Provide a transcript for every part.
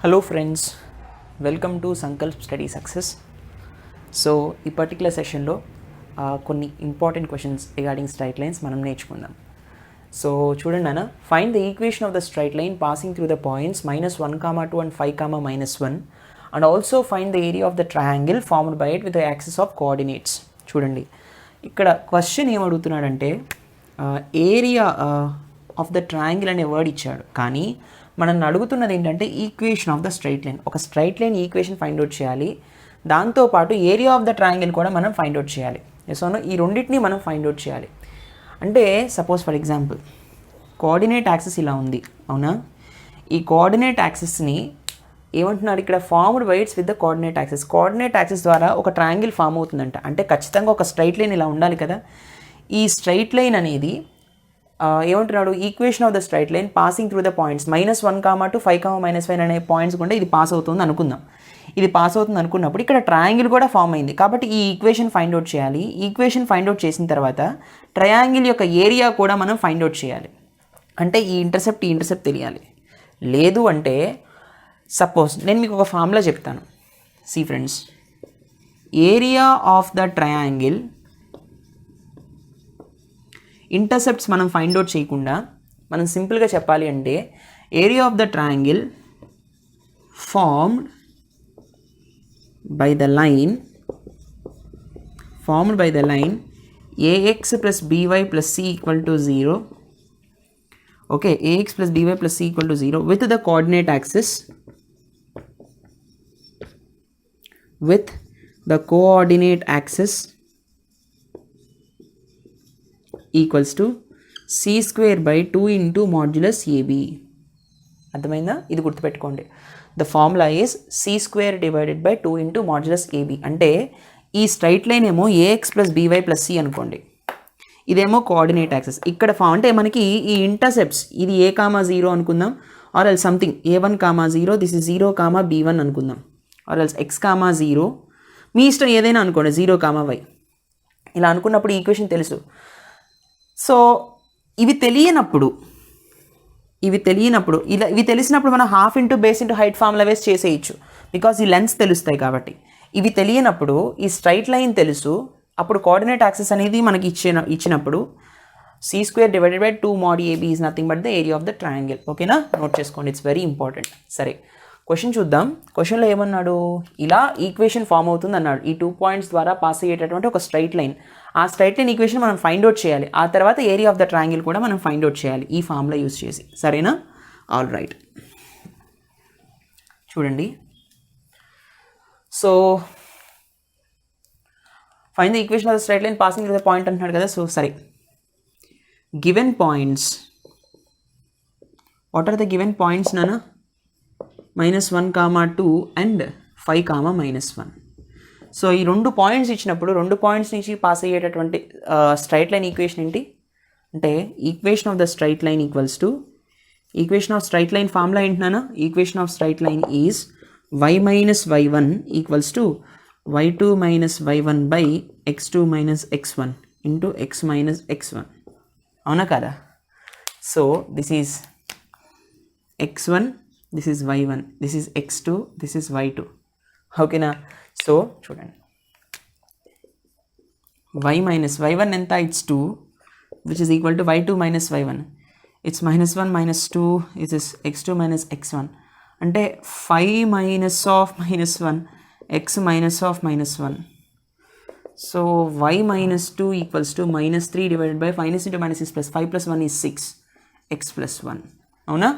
Hello friends, welcome to Sankalp Study Success. So ఈ particular సెషన్లో కొన్ని important questions regarding straight lines మనం నేర్చుకుందాం. సో చూడండి అన్న, find the equation of the straight line passing through the points -1, 2 and 5, -1 and also find the area of the triangle formed by it with the axis of coordinates. చూడండి ఇక్కడ question ఏమడుగుతున్నాడంటే area of the triangle అనే word ఇచ్చాడు, కానీ మనం అడుగుతున్నది ఏంటంటే equation of the straight line. ఒక straight line equation find out చేయాలి, దాంతోపాటు ఏరియా ఆఫ్ ద ట్రయాంగిల్ కూడా మనం ఫైండ్ అవుట్ చేయాలి. సో ఈ రెండింటిని మనం ఫైండ్ అవుట్ చేయాలి. అంటే suppose for example coordinate axis ఇలా ఉంది, అవునా? ఈ కోఆర్డినేట్ యాక్సిస్ని ఏమంటున్నారు ఇక్కడ, formed by it's with the coordinate axis. Coordinate axis ద్వారా ఒక ట్రయాంగిల్ ఫామ్ అవుతుందంట, అంటే ఖచ్చితంగా ఒక స్ట్రైట్ లైన్ ఇలా ఉండాలి కదా. ఈ స్ట్రైట్ లైన్ అనేది ఏమంటున్నాడు, equation of the straight line passing through the points -1, 2, 5, -1 అనే పాయింట్స్ కూడా ఇది పాస్ అవుతుంది అనుకుందాం. ఇది పాస్ అవుతుంది అనుకున్నప్పుడు ఇక్కడ ట్రయాంగిల్ కూడా ఫామ్ అయింది, కాబట్టి ఈ ఈక్వేషన్ ఫైండ్ అవుట్ చేయాలి. ఈక్వేషన్ ఫైండ్ అవుట్ చేసిన తర్వాత ట్రయాంగిల్ యొక్క ఏరియా కూడా మనం ఫైండ్ అవుట్ చేయాలి. అంటే ఈ ఇంటర్సెప్ట్ తెలియాలి. లేదు అంటే సపోజ్ నేను మీకు ఒక ఫార్ములా చెప్తాను. See friends, area of the triangle intercepts మనం ఫైండ్ అవుట్ చేయకుండా మనం సింపుల్గా చెప్పాలి అంటే area of the triangle formed by the line ax plus by plus c equal to 0. Okay, ax plus by plus c equal to 0 with the coordinate axis, with the coordinate axis equals to c² by 2 into modulus ab. అర్థమైందా? ఇది గుర్తుపెట్టుకోండి. The formula is c² divided by 2 into modulus ab. అంటే ఈ straight line ఏమో ax plus by plus c అనుకోండి, ఇదేమో coordinate axis. ఇక్కడ అంటే మనకి ఈ ఇంటర్సెప్ట్స్ ఇది a, 0 అనుకుందాం, or else something a1, 0, this is 0, b1 అనుకుందాం, ఆర్ ఎల్స్ x, 0, మీ ఇష్టం ఏదైనా అనుకోండి, 0, y. ఇలా అనుకున్నప్పుడు ఈక్వేషన్ తెలుసు. సో ఇవి తెలిసినప్పుడు ఇవి తెలిసినప్పుడు మనం half into base into height formula వేసి చేసేయచ్చు, బికాజ్ ఈ లెన్స్ తెలుస్తాయి కాబట్టి. ఇవి తెలియనప్పుడు ఈ స్ట్రైట్ లైన్ తెలుసు, అప్పుడు కోఆర్డినేట్ యాక్సిస్ అనేది మనకి ఇచ్చినప్పుడు c² divided by 2 mod ab is nothing but the area of the triangle. ఓకేనా? నోట్ చేసుకోండి, ఇట్స్ వెరీ ఇంపార్టెంట్. సరే, క్వశ్చన్ చూద్దాం. క్వశ్చన్లో ఏమన్నాడు, ఇలా ఈక్వేషన్ ఫామ్ అవుతుంది అన్నాడు. ఈ 2 పాయింట్స్ ద్వారా పాస్ అయ్యేటటువంటి ఒక స్ట్రైట్ లైన్, ఆ స్ట్రైట్ లైన్ ఈక్వేషన్ మనం ఫైండ్ అవుట్ చేయాలి. ఆ తర్వాత ఏరియా ఆఫ్ ద ట్రయాంగిల్ కూడా మనం ఫైండ్ అవుట్ చేయాలి ఈ ఫార్ములా యూస్ చేసి. సరేనా? All right. చూడండి, so find the equation of the straight line passing through the point అంటున్నాడు కదా. సో సరే, given points, what are the given points నానా? -1, 2 అండ్ 5, -1. సో ఈ 2 పాయింట్స్ ఇచ్చినప్పుడు 2 పాయింట్స్ నుంచి పాస్ అయ్యేటటువంటి స్ట్రైట్ లైన్ ఈక్వేషన్ ఏంటి అంటే, equation of the straight line equals to, equation of straight line formula ఏంటన్నా, equation of straight line is y - y1 equals to y2 - y1 by x2 - x1 into x - x1. అవునా కదా? So this is x1, this is y1, this is x2, this is y2. ఓకేనా? So చూడండి, y - y1 ఎంత, it's 2, which is equal to y2 - y1, it's -1 - 2, it is x2 - x1. అంటే 5 - of -1, x - of -1. So y - 2 equals to -3 divided by 5 into -6 plus 5 plus 1 is 6, x plus 1. అవునా?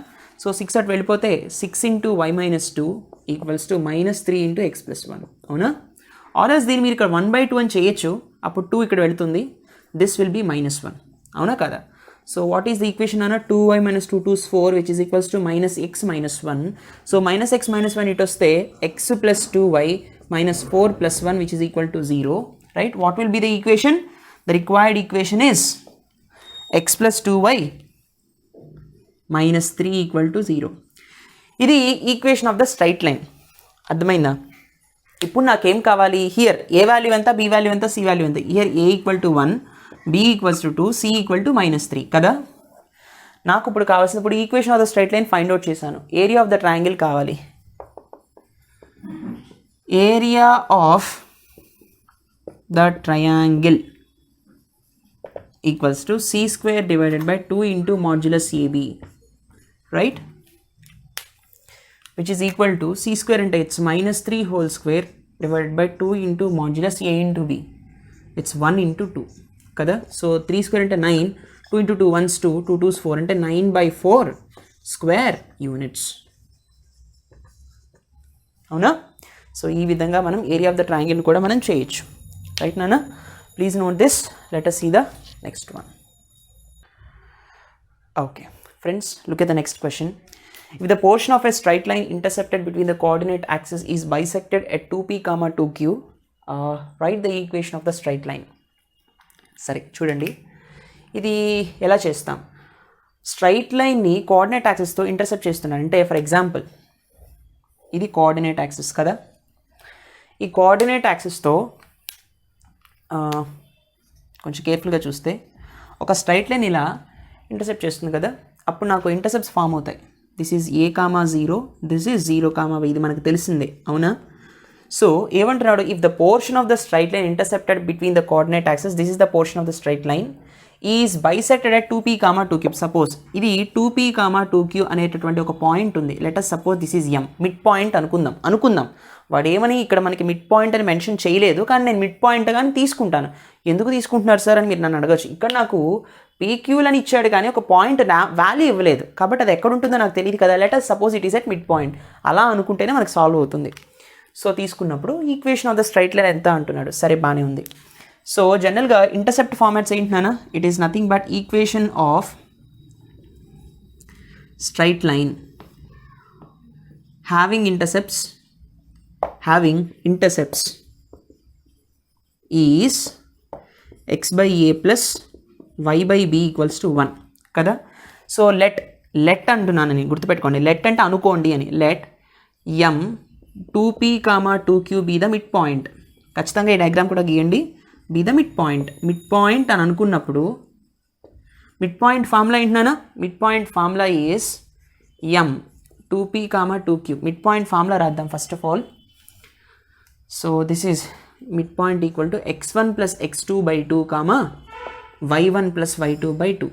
So 6 అటు వెళ్ళిపోతే 6 into y - 2 equals to -3 into x plus 1. అవునా? RS దీన్ని మీరు ఇక్కడ 1/2 అని చేయొచ్చు, అప్పుడు 2 ఇక్కడ వెళ్తుంది, దిస్ విల్ బి -1. అవునా కదా? So what is the equation అన్న, 2y - 2 2 is 4, which is equals to -x - 1. So -x - 1 ఇటు వస్తే x plus 2y -4 plus 1 which is equal to 0. Right? What will be the equation? The required equation is x plus 2y -3 equal to 0. ఇది equation of the straight line. అర్థమైందా? ఇప్పుడు నాకేం కావాలి, here a value ఎంత, b value ఎంత, c value ఎంత. Here a equal to 1, b equals to 2, c equal to -3 కదా. నాకు ఇప్పుడు కావాల్సినప్పుడు equation of the straight line find out చేశాను, ఏరియా ఆఫ్ ద ట్రయాంగిల్ కావాలి. area of the triangle equals to c square divided by 2 into modulus AB, right? Which is equal to c square into it's minus 3 whole square divided by 2 into modulus A into B. It's 1 into 2 kada. So 3 square into 9, 2 into 2 1's 2, 2 2's 4 అంటే 9 by 4 square units. అవునా? So ఈ విధంగా మనం area of the triangle కూడా మనం చేయొచ్చు, right నాన్న? Please note this. Let us see the next one. Okay friends, look at the next question. If the portion of a straight line intercepted between the coordinate axis is bisected at 2p, 2q, write the equation of the straight line. సరే చూడండి, ఇది ఎలా చేస్తాం? Straight లైన్ని coordinate యాక్సిస్తో intercept చేస్తున్నాను అంటే, for example ఇది coordinate axis కదా, ఈ కోఆర్డినేట్ యాక్సిస్తో కొంచెం కేర్ఫుల్గా చూస్తే ఒక స్ట్రైట్ లైన్ ఇలా ఇంటర్సెప్ట్ చేస్తుంది కదా, అప్పుడు నాకు ఇంటర్సెప్ట్స్ ఫామ్ అవుతాయి. This is a, 0, this is 0, ఇది మనకు తెలిసిందే, అవునా? సో ఏమంటున్నాడు, if the portion of the straight line intercepted between the coordinate axis, this is the portion of the straight line, is bisected at 2p, 2q. Suppose ఇది 2p, 2q అనేటటువంటి ఒక point ఉంది. Let us suppose this is m, mid point అనుకుందాం. వాడు ఏమని ఇక్కడ మనకి mid point అని మెన్షన్ చేయలేదు, కానీ నేను మిడ్ పాయింట్ కానీ తీసుకుంటాను. ఎందుకు తీసుకుంటున్నారు సార్ అని మీరు నన్ను అడగచ్చు. ఇక్కడ నాకు పీక్యూలని ఇచ్చాడు కానీ ఒక పాయింట్ వాల్యూ ఇవ్వలేదు, కాబట్టి అది ఎక్కడ ఉంటుందో నాకు తెలియదు కదా. Let us suppose it is at mid point. అలా అనుకుంటేనే మనకు సాల్వ్ అవుతుంది. సో తీసుకున్నప్పుడు equation of the straight line ఎంత అంటున్నాడు. సరే బాగానే ఉంది. సో జనరల్గా ఇంటర్సెప్ట్ ఫార్మాట్స్ ఏంటన్నా, it is nothing but equation of straight line having intercepts is x by a plus y by b equals to 1 కదా. సో లెట్ అంటున్నాను నేను, గుర్తుపెట్టుకోండి. లెట్ అంటే అనుకోండి అని. Let m 2p, 2q be the mid point. ఖచ్చితంగా ఈ diagram కూడా గీయండి. be the mid point అని అనుకున్నప్పుడు మిడ్ పాయింట్ ఫార్ములా ఏంటన్నా, mid point formula is m 2p, 2q. Mid point formula రాద్దాం first of all. So this is mid point equal to x1 plus x2 by 2, y1 plus y2 by 2.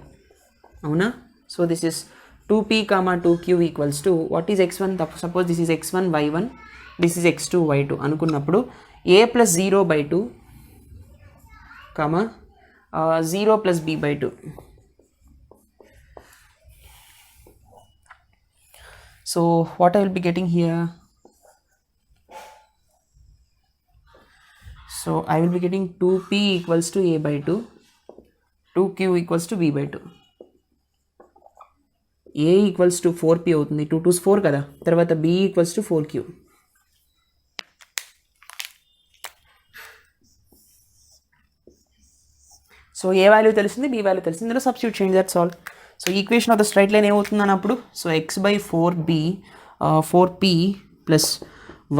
అవునా? So this is 2p, 2q equals to what is x1, suppose this is x1 y1, this is x2 y2 అనుకున్నప్పుడు a plus 0 by 2, 0 plus b by 2. So what I will be getting here, so I will be getting 2p equals to a by 2, 2q equals to b by 2. a equals to 4p అవుతుంది, 2 2's 4 కదా. తర్వాత b equals to 4q. So A value తెలిసింది, B value తెలిసింది, ఇందులో substitute చేయండి, that's all. So equation of the straight line ఏమవుతుంది అన్నప్పుడు, so x by 4p plus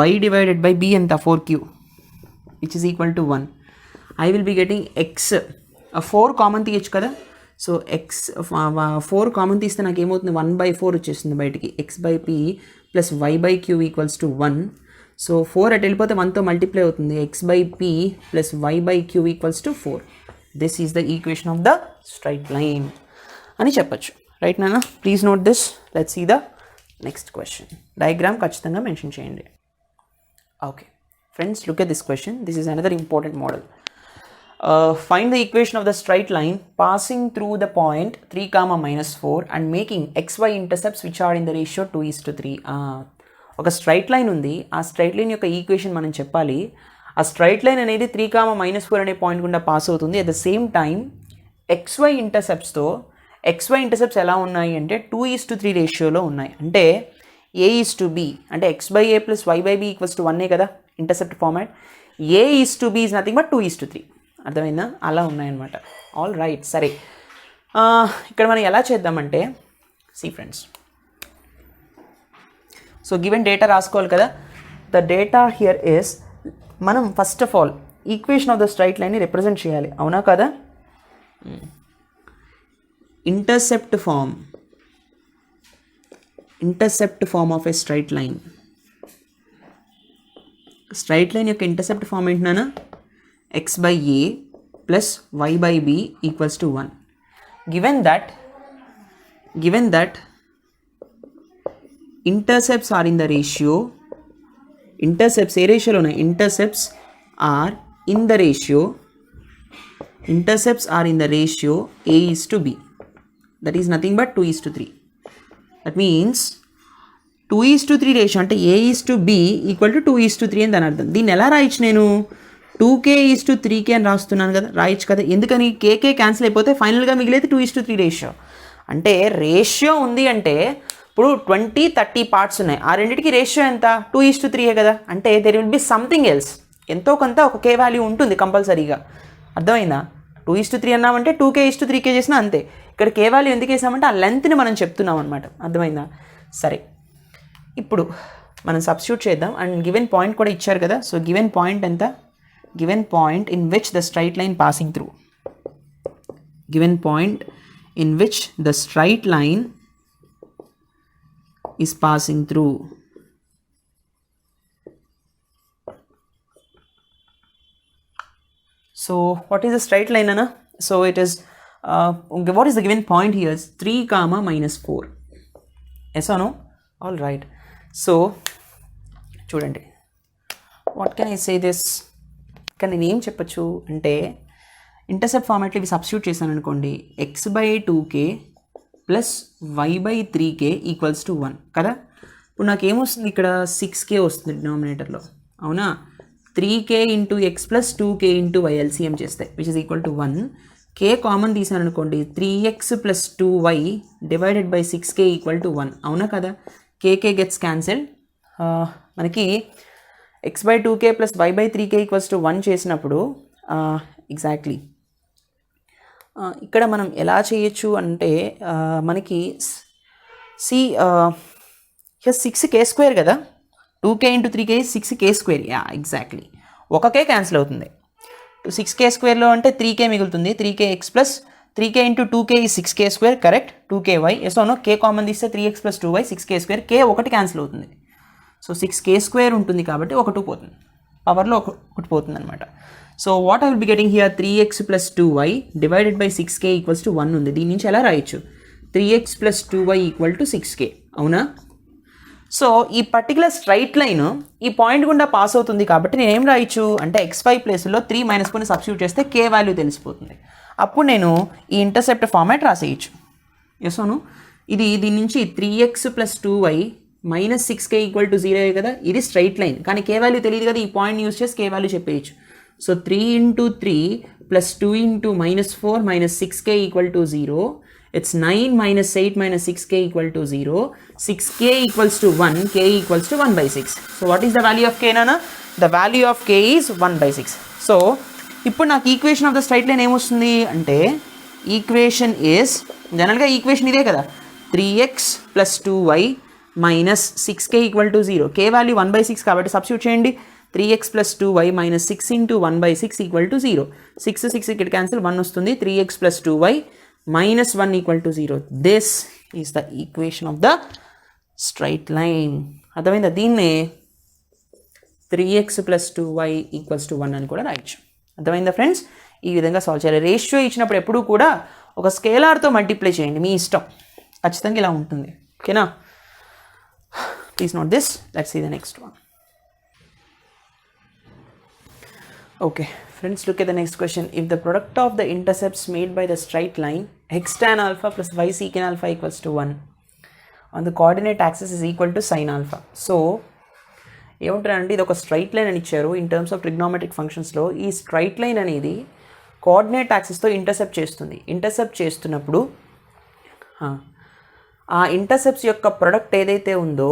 y divided by b ఎంత 4q, which is equal to 1. I will be getting x 4 common తీయచ్చు కదా. So x 4 common తీస్తే నాకు ఏమవుతుంది, 1/4 వచ్చేస్తుంది బయటికి. x by p plus y by q equals to 1. So 4 అటు వెళ్ళిపోతే 1తో మల్టిప్లై అవుతుంది. x by p plus y by q equals to 4. This is the equation of the straight line అని చెప్పచ్చు, రైట్ నాన్న? Please note this. Let's see the next question. Diagram ఖచ్చితంగా mention చేయండి. Okay friends, look at this question. This is another important model. Find the equation of the straight line passing through the point 3, -4 and making xy intercepts which are in the ratio 2:3. ఒక straight line ఉంది, ఆ straight line యొక్క equation మనం చెప్పాలి. ఆ straight line అనేది 3, -4 అనే point గుండా పాస్ అవుతుంది. At the same time xy intercepts ఎలా ఉన్నాయి అంటే 2:3 రేషియోలో ఉన్నాయి. అంటే a:b అంటే x by a plus y by b equals to 1 కదా intercept format. a:b is nothing but 2:3. అర్థమైందా? అలా ఉన్నాయన్నమాట. All right. సరే, ఇక్కడ మనం ఎలా చేద్దామంటే, see friends, so given data రాసుకోవాలి కదా. ద డేటా హియర్ ఇస్, మనం first of all equation of the straight లైన్ని రిప్రజెంట్ చేయాలి, అవునా కదా? Intercept form of a straight line straight line యొక్క ఇంటర్సెప్ట్ ఫార్మ్ ఏంటన్నా x by a plus y by b equals to 1. Given that intercepts are in the ratio, intercepts ఏ రేషియోలో ఉన్నాయి, intercepts are in the ratio a is to b, that is nothing but 2:3. that means 2:3 ratio అంటే a is to b equal to 2:3 అని దాని అర్థం. దీన్ని ఎలా రాయొచ్చు నేను 2k:3k అని రాస్తున్నాను కదా, రాయొచ్చు కదా. ఎందుకని కేకే క్యాన్సిల్ అయిపోతే ఫైనల్గా మిగిలేదు 2:3 రేషియో. అంటే రేషియో ఉంది అంటే ఇప్పుడు 20-30 పార్ట్స్ ఉన్నాయి, ఆ రెండింటికి రేషియో ఎంత 2:3 కదా. అంటే there will be something else, ఎంతో కొంత ఒక కే వాల్యూ ఉంటుంది కంపల్సరీగా. అర్థమైందా? 2:3 అన్నామంటే 2k:3k చేసినా అంతే. ఇక్కడ కే వాల్యూ ఎందుకు వేసామంటే ఆ లెంత్ని మనం చెప్తున్నాం అనమాట. అర్థమైందా? సరే, ఇప్పుడు మనం సబ్స్టిట్యూట్ చేద్దాం. అండ్ గివెన్ పాయింట్ కూడా ఇచ్చారు కదా. సో గివెన్ పాయింట్ ఎంత, given point in which the straight line passing through, given point in which the straight line is passing through. So what is the straight line, Anna? So it is what is the given point here is 3, -4. Yes or no? All right. So చూడండి, what can I say this, కానీ నేను ఏం చెప్పచ్చు అంటే intercept ఫార్మాట్లో ఇవి substitute చేశాను అనుకోండి, x/2k plus y/3k equals to 1 కదా. ఇప్పుడు నాకేమొస్తుంది ఇక్కడ 6k వస్తుంది డినామినేటర్లో, అవునా. 3k into x plus 2k into y LCM చేస్తే which is equal to 1. k common తీసాను అనుకోండి, 3x plus 2y divided by 6k equal to 1, అవునా కదా. k gets cancelled. మనకి x/2k plus y/3k equals to 1 చేసినప్పుడు ఎగ్జాక్ట్లీ ఇక్కడ మనం ఎలా చేయొచ్చు అంటే మనకి ఇక్కడ 6k² కదా, 2k into 3k 6k². Exactly ఒక k క్యాన్సిల్ అవుతుంది. 6k² అంటే 3k మిగులుతుంది, 3kx plus 3k into 2k 6k², correct. 2ky yes అవును, k కామన్ తీస్తే 3x plus 2y 6k², k ఒకటి క్యాన్సిల్ అవుతుంది. సో 6k² ఉంటుంది కాబట్టి ఒకటి పోతుంది, పవర్లో ఒకటి పోతుంది అనమాట. So what I will be getting here 3x plus 2y divided by 6k equals to 1 ఉంది. దీని నుంచి ఎలా రాయొచ్చు, 3x plus 2y equal to 6k, అవునా. సో ఈ పర్టికులర్ స్ట్రైట్ లైన్ ఈ పాయింట్ గుండా పాస్ అవుతుంది కాబట్టి నేను ఏం రాయొచ్చు అంటే xy ప్లేస్లో 3 - 4 సబ్స్టిట్యూట్ చేస్తే k వాల్యూ తెలిసిపోతుంది. అప్పుడు నేను ఈ ఇంటర్సెప్ట్ ఫార్మాట్ రాసేయచ్చు. ఎస్ అవును, దీని నుంచి 3x plus 2y minus 6k equal to 0 కదా. ఇది స్ట్రైట్ లైన్ కానీ కే వాల్యూ తెలియదు కదా, ఈ పాయింట్ యూస్ చేసి కే వాల్యూ చెప్పేయచ్చు. So 3 into 3 plus 2 into -4 minus 6k equal to 0. It's 9 - 8 - 6k equal to 0. 6k equals to 1, k equals to 1/6. So what is the value of k నానా? The value of k is 1/6. So ఇప్పుడు నాకు equation of the straight line ఏమొస్తుంది అంటే equation is జనరల్గా equation ఇదే కదా, 3x plus 2y minus 6k equal to 0. k value 1/6 కాబట్టి substitute చేయండి. 3x plus 2y minus 6 into 1/6 equal to 0. 6 ఇక్కడ క్యాన్సిల్, 1 వస్తుంది. 3x plus 2y minus 1 equal to 0. This is the equation of the straight line. అర్థమైందా? దీన్నే 3x plus 2y equals to 1 అని కూడా రాయొచ్చు. అర్థమైందా ఫ్రెండ్స్? ఈ విధంగా సాల్వ్ చేయాలి. రేషియో ఇచ్చినప్పుడు ఎప్పుడు కూడా ఒక స్కేలార్తో మల్టిప్లై చేయండి, మీ ఇష్టం. ఖచ్చితంగా ఇలా ఉంటుంది, ఓకేనా? Please note this. Let's see the next one. Okay, friends, look at the next question. If the product of the intercepts made by the straight line x tan alpha plus y secant alpha equals to 1 on the coordinate axis is equal to sin alpha. So, ఏమంటారంటే ఇది ఒక straight line అని ఇచ్చారు. In terms of trigonometric ఫంక్షన్స్లో ఈ straight line అనేది coordinate యాక్సిస్తో intercept చేస్తుంది. Intercept చేస్తున్నప్పుడు ఆ ఇంటర్సెప్ట్స్ యొక్క ప్రొడక్ట్ ఏదైతే ఉందో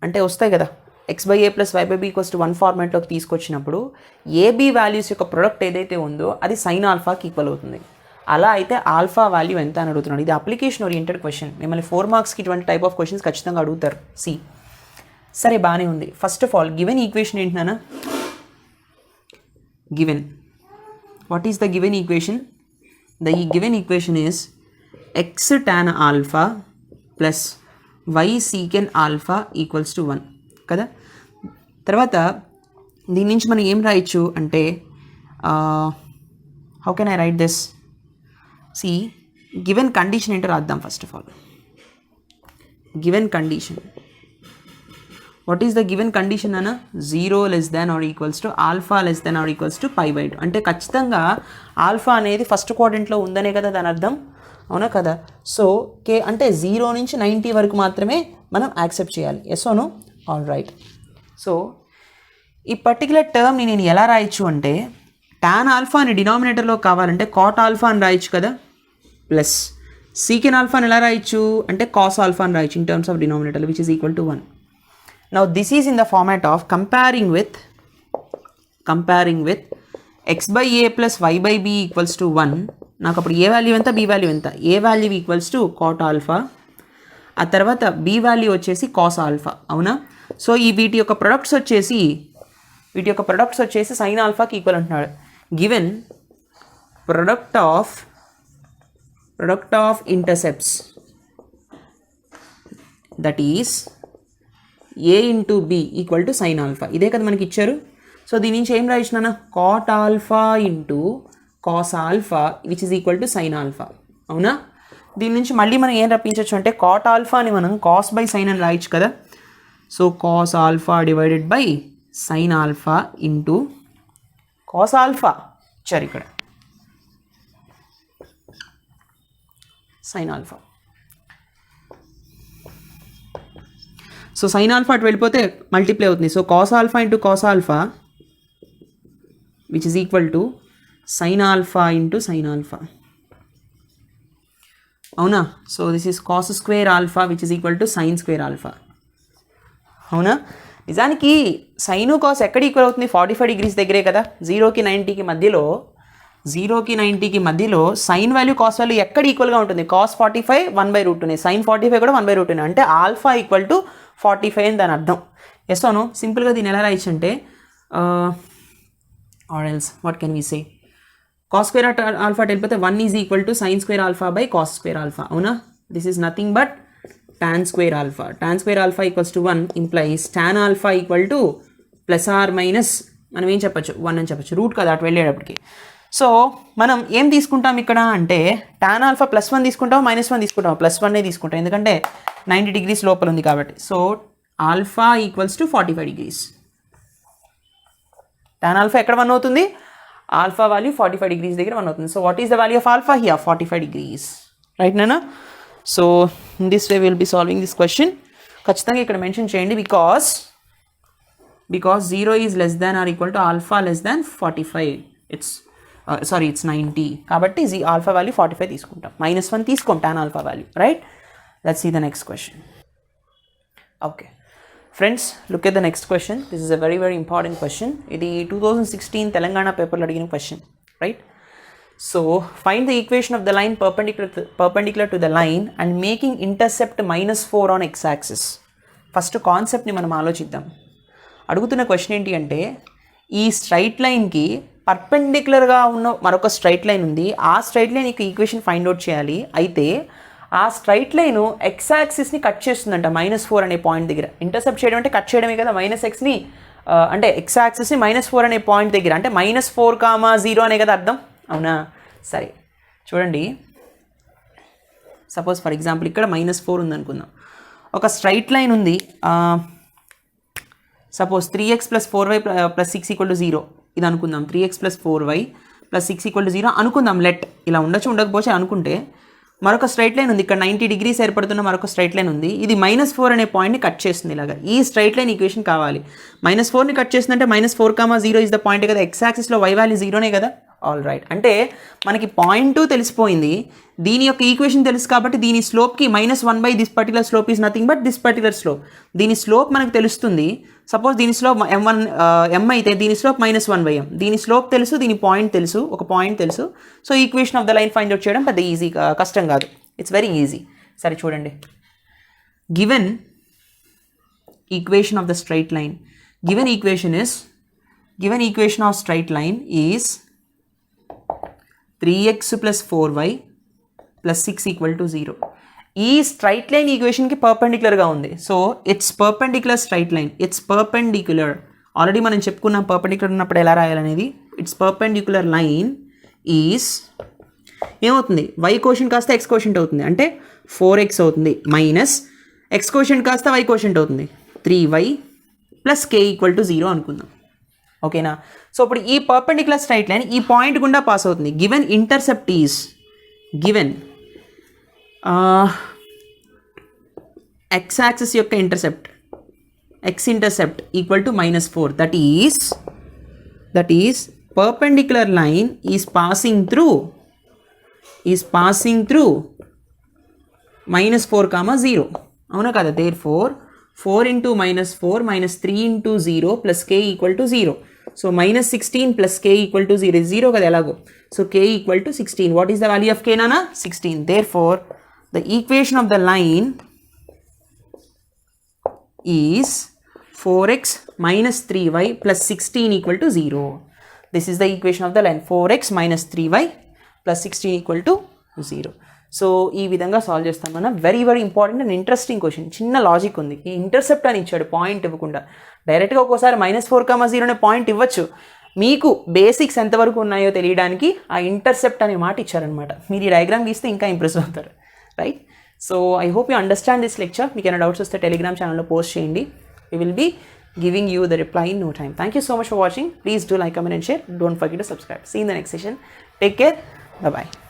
అంటే వస్తాయి కదా, x/a plus y/b equals to 1 ఫార్మాట్లోకి తీసుకొచ్చినప్పుడు ఏబీ వాల్యూస్ యొక్క ప్రొడక్ట్ ఏదైతే ఉందో అది సైన్ ఆల్ఫాకి ఈక్వల్ అవుతుంది. అలా అయితే ఆల్ఫా వాల్యూ ఎంత అని అడుగుతున్నాడు. ఇది అప్లికేషన్ ఓరియంటెడ్ క్వశ్చన్. మిమ్మల్ని 4 మార్క్స్కి ఇటువంటి టైప్ ఆఫ్ క్వశ్చన్స్ ఖచ్చితంగా అడుగుతారు. సి సరే, బాగానే ఉంది. First of all given equation ఏంటన్నా? Given, what is the given equation? The given equation is x tan alpha plus y secant alpha equals to 1 కదా. తర్వాత దీని నుంచి మనం ఏం రాయొచ్చు అంటే how can I write this see given condition ఏంటో రాద్దాం first of all given condition what is the given condition అన్న 0 less than or equals to alpha less than or equals to π/2 అంటే ఖచ్చితంగా ఆల్ఫా అనేది ఫస్ట్ క్వాడ్రంట్లో ఉందనే కదా దాని అర్థం అవునా కదా సో కే అంటే 0 నుంచి 90 వరకు మాత్రమే మనం యాక్సెప్ట్ చేయాలి yes oh no all right so ఈ పర్టికులర్ టర్మ్ని నేను ఎలా రాయొచ్చు అంటే టాన్ ఆల్ఫా అని డినామినేటర్లో కావాలంటే కాట్ ఆల్ఫా అని రాయొచ్చు కదా ప్లస్ సీకెన్ ఆల్ఫా అని ఎలా రాయొచ్చు అంటే కాస్ ఆల్ఫా అని రాయొచ్చు in terms of denominator which is equal to 1 now this is in the format of comparing with x by a plus y by b equals to 1 నాకు అప్పుడు ఏ వాల్యూ ఎంత b value ఎంత a value equals to cot alpha ఆ తర్వాత b value వచ్చేసి cos alpha అవునా so ఈ వీటి యొక్క ప్రొడక్ట్స్ వచ్చేసి సైన్ ఆల్ఫాకి ఈక్వల్ అంటున్నాడు given product of intercepts that is a into b equal to sine alpha ఇదే కదా మనకి ఇచ్చారు సో దీని నుంచి ఏం రాయించిన cot alpha into cos alpha which is equal to sine alpha అవునా దీని నుంచి మళ్ళీ మనం ఏం రప్పించవచ్చు అంటే కాట్ ఆల్ఫాని మనం కాస్ బై సైన్ అని రాయొచ్చు కదా so cos alpha divided by sine alpha into cos alpha ఇచ్చారు ఇక్కడ sine alpha so sine alpha అటు వెళ్ళిపోతే మల్టిప్లై అవుతుంది so cos alpha into cos alpha which is equal to sine alpha into sine alpha అవునా so this is cos square alpha which is equal to sine square alpha అవునా నిజానికి sign cos ఎక్కడ equal అవుతుంది 45 degrees దగ్గరే కదా 0కి 90కి మధ్యలో sign value cos value ఎక్కడ ఈక్వల్గా ఉంటుంది కాస్ 45 1/√2 సైన్ 45 కూడా 1/√2 అంటే ఆల్ఫా ఈక్వల్ టు 45 అని దాని అర్థం ఎస్ అవును సింపుల్గా దీన్ని ఎలా రాయొచ్చు అంటే or else what can we say cos square alpha వెళ్ళిపోతే 1 is equal to sine square alpha by cos square alpha అవునా this is nothing but tan square alpha equals to 1 implies tan alpha equal to plus or minus మనం ఏం చెప్పచ్చు 1 అని చెప్పచ్చు route కదా అటు వెళ్ళేటప్పటికి సో మనం ఏం తీసుకుంటాం ఇక్కడ అంటే tan ఆల్ఫా +1 తీసుకుంటాం -1 తీసుకుంటాం +1 తీసుకుంటాం ఎందుకంటే 90 డిగ్రీస్ లోపల ఉంది కాబట్టి so alpha equals to 45 degrees tan alpha ఎక్కడ 1 అవుతుంది ఆల్ఫా వాల్యూ 45 డిగ్రీస్ దగ్గర 1 అవుతుంది so what is the value of alpha here 45 degrees right నానా so in this way will be solving this question ఖచ్చితంగా ఇక్కడ మెన్షన్ చేయండి because 0 is less than or equal to alpha less than 45 it's 90 కాబట్టి alpha value 45 తీసుకుంటాం -1 తీసుకోం tan alpha value right let's see the next question okay friends look at the next question this is a very very important question ఇది 2016 తెలంగాణ పేపర్లో అడిగిన question right so find the equation of the line perpendicular to the line and making intercept -4 on X axis first కాన్సెప్ట్ని మనం ఆలోచిద్దాం అడుగుతున్న question ఏంటి అంటే ఈ స్ట్రైట్ లైన్కి పర్పెండిక్యులర్గా ఉన్న మరొక స్ట్రైట్ లైన్ ఉంది ఆ స్ట్రైట్ లైన్ యొక్క ఈక్వేషన్ ఫైండ్ అవుట్ చేయాలి అయితే ఆ స్ట్రైట్ లైను ఎక్స్ యాక్సిస్ని కట్ చేస్తుందంట -4 అనే పాయింట్ దగ్గర ఇంటర్సెప్ట్ చేయడం అంటే కట్ చేయడమే కదా -xని అంటే ఎక్స్ యాక్సిస్ని -4 అనే పాయింట్ దగ్గర అంటే -4, 0 అనే కదా అర్థం అవునా సరే చూడండి సపోజ్ ఫర్ ఎగ్జాంపుల్ ఇక్కడ -4 ఉంది అనుకుందాం ఒక స్ట్రైట్ లైన్ ఉంది సపోజ్ 3x + 4y + 6 = 0 ఇది అనుకుందాం 3x + 4y + 6 = 0 అనుకుందాం లెట్ ఇలా ఉండకపోతే అనుకుంటే మరొక స్ట్రైట్ లైన్ ఉంది ఇక్కడ 90 డిగ్రీస్ ఏర్పడుతున్న మరొక స్ట్రైట్ లైన్ ఉంది ఇది -4 అనే పాయింట్ని కట్ చేస్తుంది ఇలాగా ఈ స్ట్రైట్ లైన్ ఈక్వేషన్ కావాలి -4ని కట్ చేస్తుందంటే -4, 0 ఇస్ ద పాయింట్ కదా ఎక్స్ యాక్సిస్లో y వాల్యూ 0నే కదా ఆల్ రైట్ అంటే మనకి పాయింట్ తెలిసిపోయింది దీని యొక్క ఈక్వేషన్ తెలుసు కాబట్టి దీని స్లోప్కి -1 by this particular slope is nothing but this particular slope దీని స్లోప్ మనకు తెలుస్తుంది సపోజ్ దీని స్లోప్ m అయితే దీని స్లోప్ -1/m దీని స్లోప్ తెలుసు దీని పాయింట్ తెలుసు ఒక పాయింట్ తెలుసు so equation of the line find out చేయడం పెద్ద ఈజీ కష్టం కాదు ఇట్స్ వెరీ ఈజీ సరే చూడండి given equation of the straight line given equation of straight line is 3x + 4y + 6 = 0 ఈ స్ట్రైట్ లైన్ ఈక్వేషన్కి పర్పెండిక్యులర్గా ఉంది so it's perpendicular straight line it's perpendicular already మనం చెప్పుకున్నాం పర్పెండిక్యులర్ ఉన్నప్పుడు ఎలా రాయాలనేది. ఇట్స్ పర్పెండిక్యులర్ లైన్ ఈజ్ ఏమవుతుంది, y quotient కాస్త x quotient అవుతుంది, అంటే 4x అవుతుంది, మైనస్ x కోషెంట్ కాస్త y కోషెంట్ అవుతుంది, 3y plus k equal to 0 అనుకుందాం. ఓకేనా. సో ఇప్పుడు ఈ పర్పెండిక్యులర్ స్ట్రైట్ లైన్ ఈ పాయింట్ గుండా పాస్ అవుతుంది. Given intercept is given x axis యొక్క intercept x intercept equal to -4, that is perpendicular line is passing through -4, 0. అవునా కదా. therefore 4 into -4 minus 3 into 0 plus k equal to 0. So -16 plus k equal to 0 is 0 కదా ఎలాగో. So k equal to 16. What is the value of k nana? 16. Therefore the equation of the line is 4x minus 3y plus 16 equal to 0. This is the equation of the line 4x minus 3y plus 16 equal to 0. So ఈ విధంగా solve చేస్తాం మనం. Very very important and interesting question. చిన్న logic ఉంది. ఈ intercept అని ఇచ్చాడు, point ఇవ్వకుండా. డైరెక్ట్గా ఒక్కోసారి -4, 0 అనే పాయింట్ ఇవ్వచ్చు. మీకు బేసిక్స్ ఎంతవరకు ఉన్నాయో తెలియడానికి ఆ ఇంటర్సెప్ట్ అనే మాట ఇచ్చారనమాట. మీరు ఈ డయాగ్రామ్ గీస్తే ఇంకా ఇంప్రెస్ అవుతారు. Right. So I hope you understand this lecture. మీకు ఏమైనా డౌట్స్ వస్తే టెలిగ్రామ్ ఛానల్లో పోస్ట్ చేయండి. We will be giving you the reply in no time. Thank you so much for watching. Please do like, comment and share. Don't forget to subscribe. See you in the next session. Take care. Bye bye.